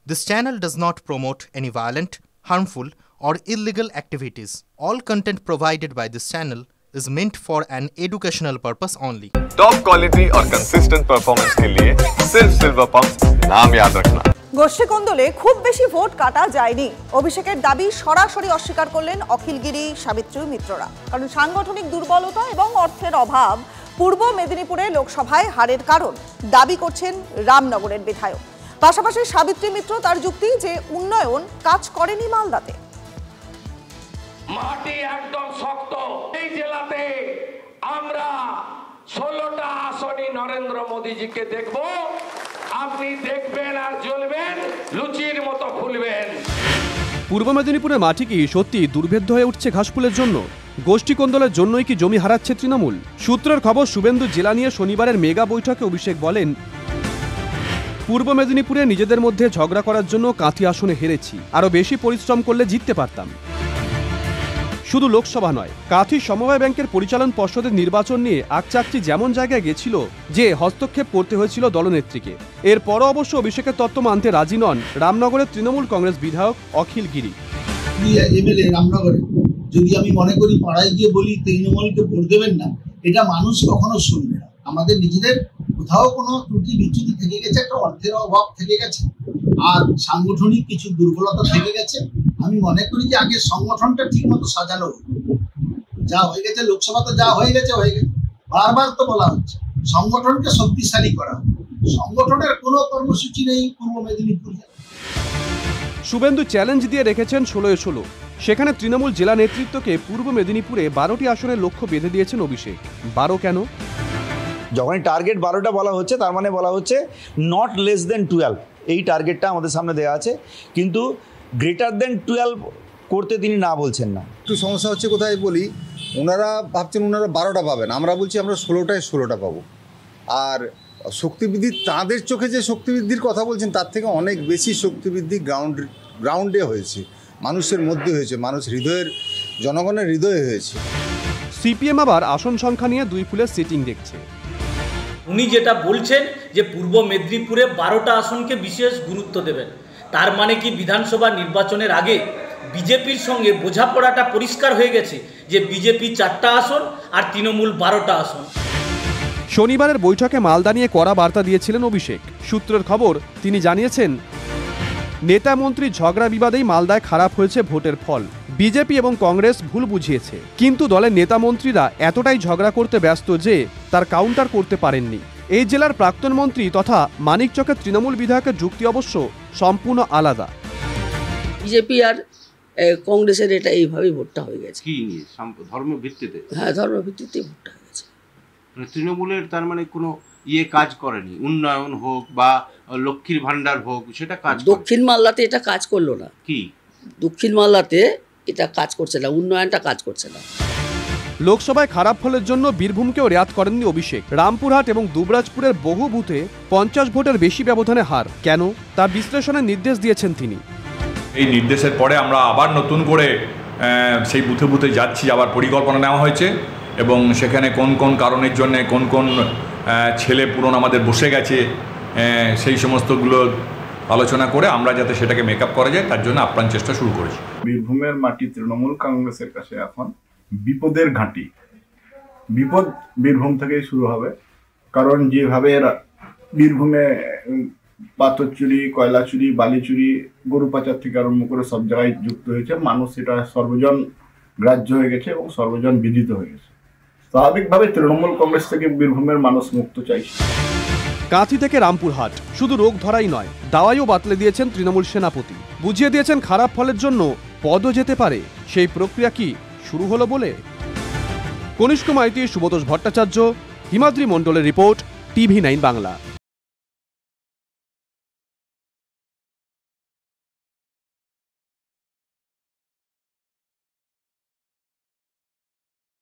This channel does not promote any violent, harmful, or illegal activities. All content provided by this channel is meant for an educational purpose only. Top quality और consistent performance के लिए सिर्फ silver pump नाम याद रखना। গোষ্ঠী কোন্দলে খুব বেশি ভোট কাটা যায়নি। অভিষেকের দাবি সরাসরি অস্বীকার করলেন অখিলগিরি সাবিত্রী মিত্ররা। কারণ সাংগঠনিক দুর্বলতা এবং অর্থের অভাব পূর্ব মেদিনীপুরে লোকসভায় হারের কারণ দাবি করছেন রামনগরের বিধায়ক। পাশাপাশি সাবিত্রী মিত্র তার যুক্তি যে উন্নয়ন কাজ করেনি মালদাতে। মাটি একদম শক্ত। এই জেলাতে আমরা 16টা আসনে নরেন্দ্র মোদীজিকে দেখব। আপনি দেখবেন আর জ্বলবেন, লুচির মতো ফুলবেন। পূর্ব মেদিনীপুরের মাটি কি সত্যি দুর্ভেদ্য হয়ে উঠছে ঘাসফুলের জন্য? গোষ্ঠী কোন্দলের জন্যই কি জমি হারাচ্ছে তৃণমূল? সূত্রের খবর, শুভেন্দু জেলা নিয়ে শনিবারের মেগা বৈঠকে অভিষেক বলেন, পূর্ব মেদিনীপুরে নিজেদের মধ্যে ঝগড়া করার জন্য কাঁথি আসনে হেরেছি, আরও বেশি পরিশ্রম করলে জিততে পারতাম। শুধু লোকসভা নয়, কাঁথি সমবায় ব্যাংকের পরিচালন পর্ষদের নির্বাচন নিয়ে আকচাকচি যেমন জায়গায় গেছিল যে হস্তক্ষেপ করতে হয়েছিল দলনেত্রীকে। এরপরও অবশ্য অভিষেকের তত্ত্ব মানতে রাজি নন রামনগরের তৃণমূল কংগ্রেস বিধায়ক অখিলগিরি। এমএলএ রামনগরে যদি আমি মনে করি পাড়ায় গিয়ে বলি তৃণমূলকে ভোট দেবেন না, এটা মানুষ কখনো শুনবে না। আমাদের নিজেদের কোথাও কোনো ত্রুটি বিচ্যুতি থেকে গেছে, একটা অর্থের অভাব থেকে গেছে, আর সাংগঠনিক কিছু দুর্বলতা থেকে গেছে। আমি মনে করি যে আগে সংগঠনটা ঠিক মতো সাজানো, যা হয়ে গেছে লোকসভাতে যা হয়ে গেছে হয়ে গেছে। বারবার তো বলা হচ্ছে সংগঠনকে শক্তিশালী করা, সংগঠনের কোনো কর্মসূচি নেই পূর্ব মেদিনীপুরে। শুভেন্দু চ্যালেঞ্জ দিয়ে রেখেছেন 16-16। সেখানে তৃণমূল জেলা নেতৃত্বকে পূর্ব মেদিনীপুরে 12টি আসনের লক্ষ্য বেঁধে দিয়েছেন অভিষেক। 12 কেন? যখনই টার্গেট 12টা বলা হচ্ছে, তার মানে বলা হচ্ছে নট লেস দেন 12। এই টার্গেটটা আমাদের সামনে দেওয়া আছে, কিন্তু গ্রেটার দেন 12 করতে তিনি না বলছেন না। একটু সমস্যা হচ্ছে কোথায় বলি, ওনারা ভাবছেন ওনারা 12টা পাবেন, আমরা বলছি আমরা 16টা পাবো। আর শক্তিবৃদ্ধি, তাঁদের চোখে যে শক্তিবৃদ্ধির কথা বলছেন তার থেকে অনেক বেশি শক্তিবৃদ্ধি গ্রাউন্ডে হয়েছে, মানুষের মধ্যে হয়েছে, জনগণের হৃদয়ে হয়েছে। সিপিএম আবার আসন সংখ্যা নিয়ে 2 ফুলের সিটিং দেখছে। উনি যেটা বলছেন যে পূর্ব মেদিনীপুরে 12টা আসনকে বিশেষ গুরুত্ব দেবেন, তার মানে কি বিধানসভা নির্বাচনের আগে বিজেপির সঙ্গে বোঝাপড়াটা পরিষ্কার হয়ে গেছে যে বিজেপি 4টা আসন আর তৃণমূল 12টা আসন। শনিবারের বৈঠকে মালদা নিয়ে কড়া বার্তা দিয়েছিলেন অভিষেক। সূত্রের খবর, তিনি জানিয়েছেন, নেতা মন্ত্রী ঝগড়া বিবাদেই মালদায় খারাপ হয়েছে ভোটের ফল। বিজেপি এবং কংগ্রেস ভুল বুঝিয়েছে, কিন্তু দলের নেতা মন্ত্রীরা এতটাই ঝগড়া করতে ব্যস্ত যে তার কাউন্টার করতে পারেননি। এই জেলার প্রাক্তন মন্ত্রী তথা মানিকচকের তৃণমূল বিধায়কের যুক্তি অবশ্য সম্পূর্ণ আলাদা। বিজেপি আর কংগ্রেসের এটা এইভাবেই ভোটটা হয়ে গেছে। কি ধর্ম ভিত্তিতে? হ্যাঁ, ধর্ম ভিত্তিতে ভোটটা হয়ে গেছে। মানে তৃণমূলের তার মানে কোনো কাজ করেনি, উন্নয়ন হোক বা লক্ষ্মীর ভান্ডার হোক, সেটা কাজ দক্ষিণ মালদাতে এটা কাজ করলো না। কি দক্ষিণ মালদাতে এটা কাজ করছে না, উন্নয়নটা কাজ করছে না। লোকসভায় খারাপ ফলের জন্য বীরভূমকেও রেয়াত করেননি অভিষেক। রামপুরহাট এবং দুবরাজপুরের বহু বুথে 50 ভোটের বেশি ব্যবধানে হার। কেন, তা বিশ্লেষণের নির্দেশ দিয়েছেন তিনি। এই নির্দেশের পরে আমরা আবার নতুন করে সেই বুথে বুথে যাচ্ছি, আবার পরিকল্পনা নেওয়া হয়েছে এবং সেখানে কোন কোন কারণের জন্য কোন কোন ছেলে পূরণ আমাদের বসে গেছে, সেই সমস্তগুলো আলোচনা করে আমরা যাতে সেটাকে মেকআপ করা যায় তার জন্য আপ্রাণ চেষ্টা শুরু করেছি। বীরভূমের মাটি তৃণমূল কংগ্রেসের কাছে এখন বিপদের ঘাঁটি। বিপদ বীরভূম থেকেই শুরু হবে, কারণ যেভাবে বীরভূমে পাথর চুরি, কয়লা চুরি, বালি চুরি, গরু পাচার থেকে আরম্ভ করে সব জায়গায় যুক্ত হয়েছে, মানুষ এটা সর্বজন গ্রাহ্য হয়ে গেছে এবং সর্বজন বিদিত হয়ে গেছে। স্বাভাবিকভাবে তৃণমূল কংগ্রেস থেকে বীরভূমের মানুষ মুক্ত চাইছে। কাঁথি থেকে রামপুরহাট শুধু রোগ ধরাই নয়, দাওয়াইও বাতলে দিয়েছেন তৃণমূল সেনাপতি। বুঝিয়ে দিয়েছেন খারাপ ফলের জন্য পদও যেতে পারে। সেই প্রক্রিয়া কি শুরু হলো বলে? কনিষ্ক মাইতি, সুবোধ ভট্টাচার্য, হিমাদ্রি মণ্ডলের রিপোর্ট, TV9 বাংলা।